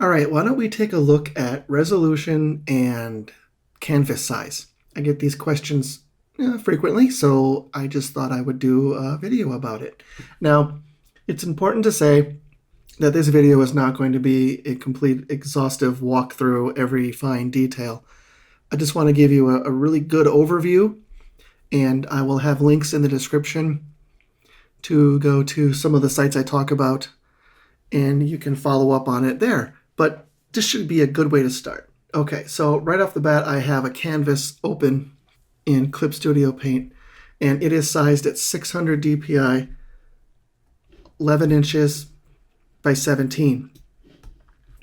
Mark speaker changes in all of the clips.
Speaker 1: All right, why don't we take a look at resolution and canvas size? I get these questions frequently, so I just thought I would do a video about it. Now, it's important to say that this video is not going to be a complete exhaustive walkthrough every fine detail. I just want to give you a really good overview, and I will have links in the description to go to some of the sites I talk about, and you can follow up on it there. But this should be a good way to start. Okay, so right off the bat, I have a canvas open in Clip Studio Paint, and it is sized at 600 dpi, 11 inches by 17.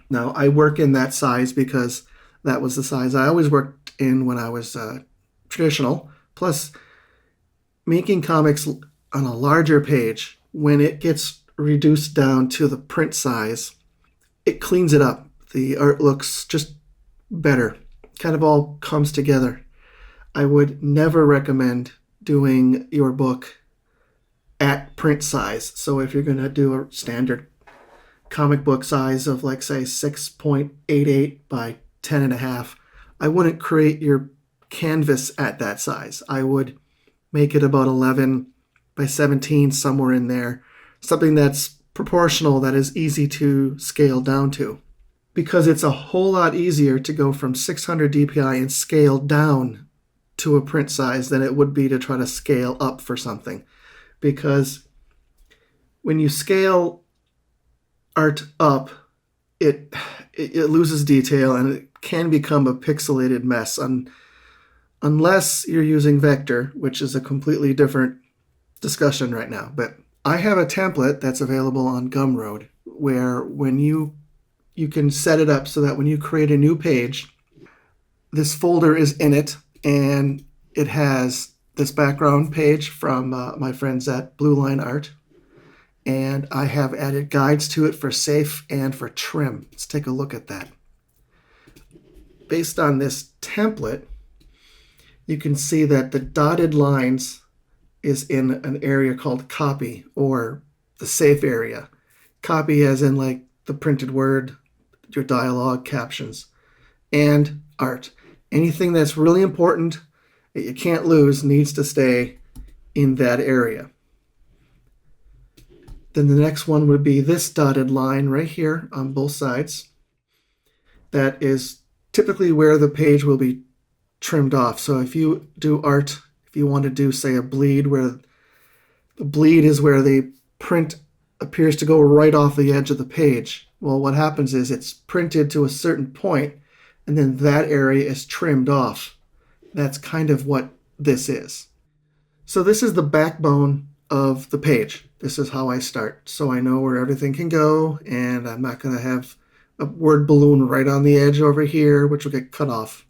Speaker 1: Now, I work in that size because that was the size I always worked in when I was traditional. Plus, making comics on a larger page, when it gets reduced down to the print size, it cleans it up. The art looks just better. Kind of all comes together. I would never recommend doing your book at print size. So if you're going to do a standard comic book size of, like, say 6.88 by 10.5, I wouldn't create your canvas at that size. I would make it about 11 by 17, somewhere in there. Something that's proportional, that is easy to scale down to. Because it's a whole lot easier to go from 600 dpi and scale down to a print size than it would be to try to scale up for something. Because when you scale art up, it loses detail and it can become a pixelated mess unless you're using vector, which is a completely different discussion right now. But I have a template that's available on Gumroad where when you can set it up so that when you create a new page, this folder is in it, and it has this background page from my friends at Blue Line Art. And I have added guides to it for safe and for trim. Let's take a look at that. Based on this template, you can see that the dotted lines is in an area called copy, or the safe area. Copy as in like the printed word, your dialogue, captions, and art. Anything that's really important that you can't lose needs to stay in that area. Then the next one would be this dotted line right here on both sides. That is typically where the page will be trimmed off. So if you do art, if you want to do, say, a bleed, where the bleed is where the print appears to go right off the edge of the page. Well, what happens is it's printed to a certain point, and then that area is trimmed off. That's kind of what this is. So this is the backbone of the page. This is how I start, so I know where everything can go, and I'm not going to have a word balloon right on the edge over here, which will get cut off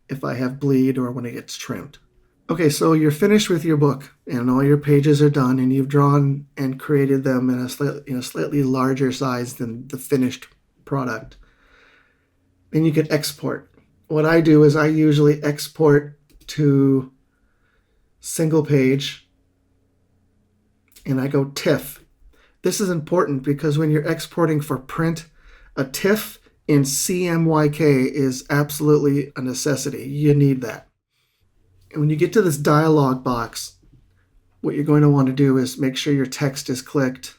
Speaker 1: if I have bleed or when it gets trimmed. Okay, so you're finished with your book, and all your pages are done, and you've drawn and created them in a slightly larger size than the finished product. Then you can export. What I do is I usually export to single page, and I go TIFF. This is important because when you're exporting for print, a TIFF in CMYK is absolutely a necessity. You need that. And when you get to this dialog box, what you're going to want to do is make sure your text is clicked.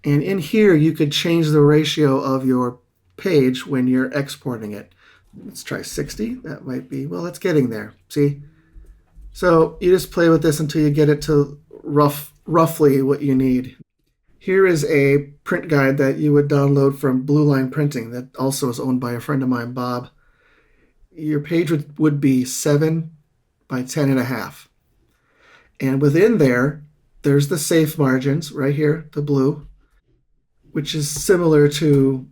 Speaker 1: And in here, you could change the ratio of your page when you're exporting it. Let's try 60. That might be, well, it's getting there. See? So you just play with this until you get it to roughly what you need. Here is a print guide that you would download from Blue Line Printing that also is owned by a friend of mine, Bob. Your page would be 7 by 10.5. And within there, there's the safe margins right here, the blue, which is similar to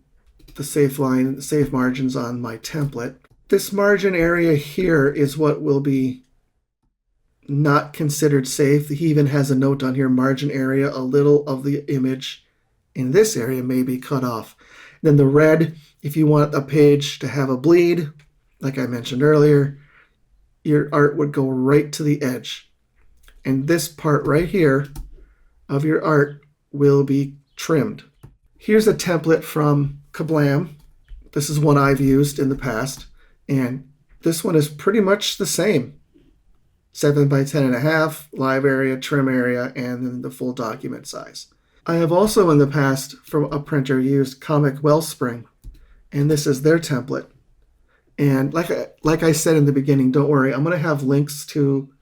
Speaker 1: the safe margins on my template. This margin area here is what will be not considered safe. He even has a note on here, margin area, a little of the image in this area may be cut off. Then the red, if you want a page to have a bleed, like I mentioned earlier, your art would go right to the edge. And this part right here of your art will be trimmed. Here's a template from Ka-Blam. This is one I've used in the past, and this one is pretty much the same. 7 by 10.5, live area, trim area, and then the full document size. I have also in the past, from a printer, used Comix Wellspring, and this is their template. And like I said in the beginning, don't worry, I'm going to have links to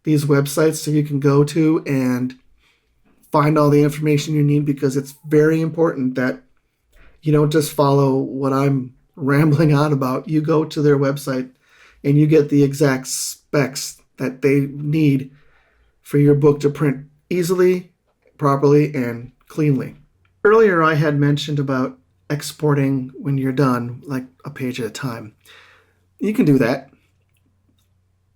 Speaker 1: these websites so you can go to and find all the information you need, because it's very important that you don't just follow what I'm rambling on about. You go to their website and you get the exact specs that they need for your book to print easily, properly, and cleanly. Earlier I had mentioned about exporting when you're done, like a page at a time. You can do that,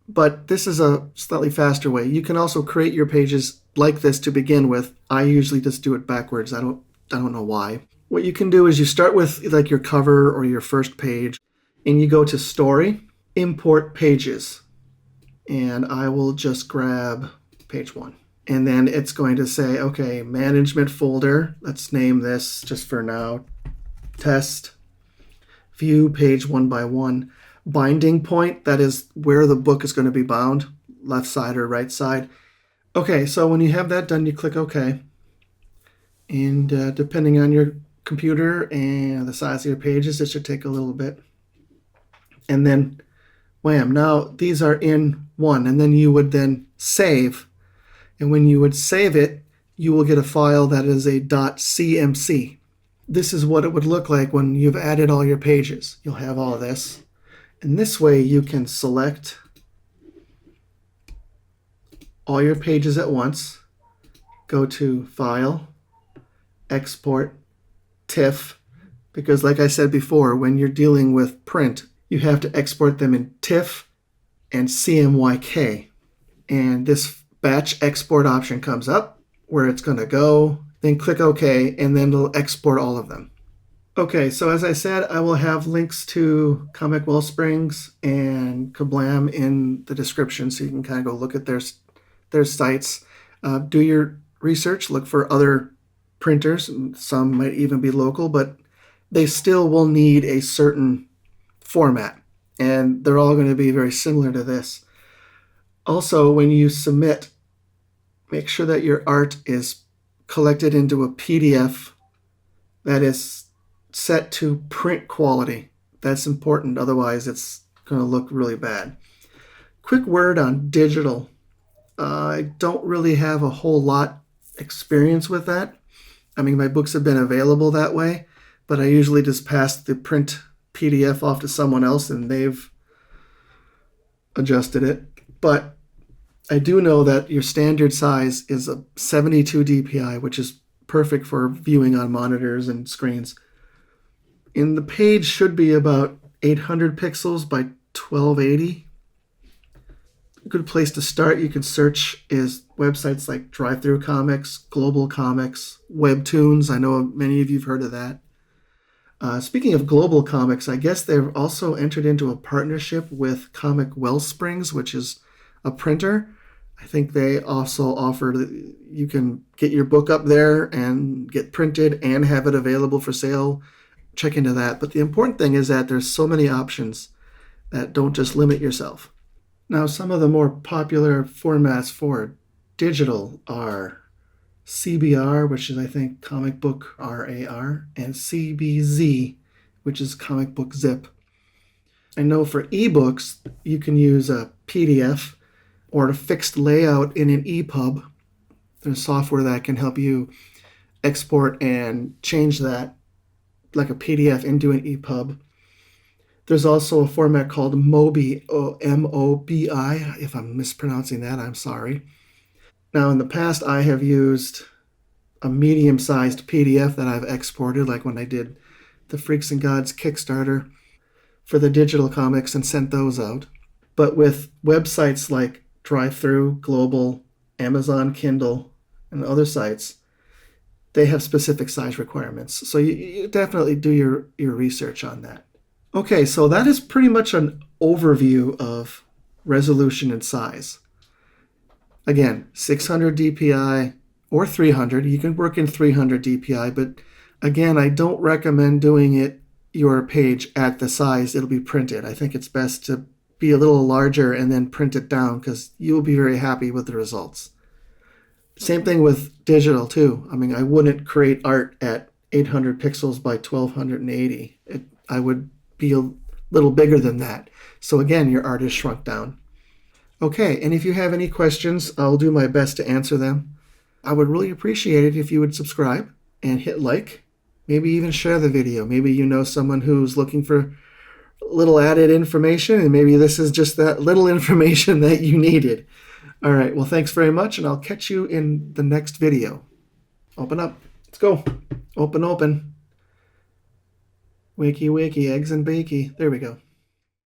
Speaker 1: but this is a slightly faster way. You can also create your pages like this to begin with. I usually just do it backwards. I don't know why. What you can do is you start with like your cover or your first page, and you go to Story, Import Pages, and I will just grab page 1. And then it's going to say, okay, management folder. Let's name this just for now. Test. View page 1 by 1. Binding point, that is where the book is going to be bound, left side or right side. Okay, so when you have that done, you click OK. And depending on your computer and the size of your pages, it should take a little bit. And then, wham, now these are in one. And then you would then save. And when you would save it, you will get a file that is a .cmc. This is what it would look like when you've added all your pages. You'll have all this. And this way you can select all your pages at once, go to File, Export, TIFF, because like I said before, when you're dealing with print, you have to export them in TIFF and CMYK. And this batch export option comes up where it's going to go, then click OK, and then it'll export all of them. Okay, so as I said, I will have links to Comix Wellsprings and Ka-Blam in the description, so you can kind of go look at their sites. Do your research, look for other printers. Some might even be local, but they still will need a certain format, and they're all going to be very similar to this. Also, when you submit, make sure that your art is collected into a PDF that is set to print quality. That's important, otherwise it's going to look really bad. Quick word on digital. I don't really have a whole lot experience with that. I mean, my books have been available that way, but I usually just pass the print PDF off to someone else and they've adjusted it. But I do know that your standard size is a 72 dpi, which is perfect for viewing on monitors and screens. And the page should be about 800 pixels by 1280. A good place to start, you can search, is websites like Drive-Thru Comics, Global Comics, Webtoons. I know many of you have heard of that. Speaking of Global Comics, I guess they've also entered into a partnership with Comix Wellsprings, which is a printer. I think they also offer that you can get your book up there and get printed and have it available for sale. Check into that. But the important thing is that there's so many options that don't just limit yourself. Now, some of the more popular formats for digital are CBR, which is, I think, Comic Book RAR, and CBZ, which is Comic Book Zip. I know for ebooks, you can use a PDF or a fixed layout in an EPUB. There's software that can help you export and change that like a PDF into an EPUB. There's also a format called MOBI, M-O-B-I. If I'm mispronouncing that, I'm sorry. Now, in the past, I have used a medium-sized PDF that I've exported, like when I did the Freaks and Gods Kickstarter for the digital comics and sent those out. But with websites like Drive-Thru, Global, Amazon Kindle, and other sites, they have specific size requirements. So you definitely do your research on that. Okay, so that is pretty much an overview of resolution and size. Again, 600 dpi or 300. You can work in 300 dpi, but Again, I don't recommend doing your page at the size it'll be printed. I think it's best to be a little larger and then print it down because you'll be very happy with the results. Same thing with digital too. I mean, I wouldn't create art at 800 pixels by 1280. I would be a little bigger than that. So again, your art is shrunk down. Okay, and if you have any questions, I'll do my best to answer them. I would really appreciate it if you would subscribe and hit like. Maybe even share the video. Maybe you know someone who's looking for little added information, and maybe this is just that little information that you needed. All right, well, thanks very much, and I'll catch you in the next video. Open up. Let's go. Open, open. Wakey, wakey, eggs and bakey. There we go.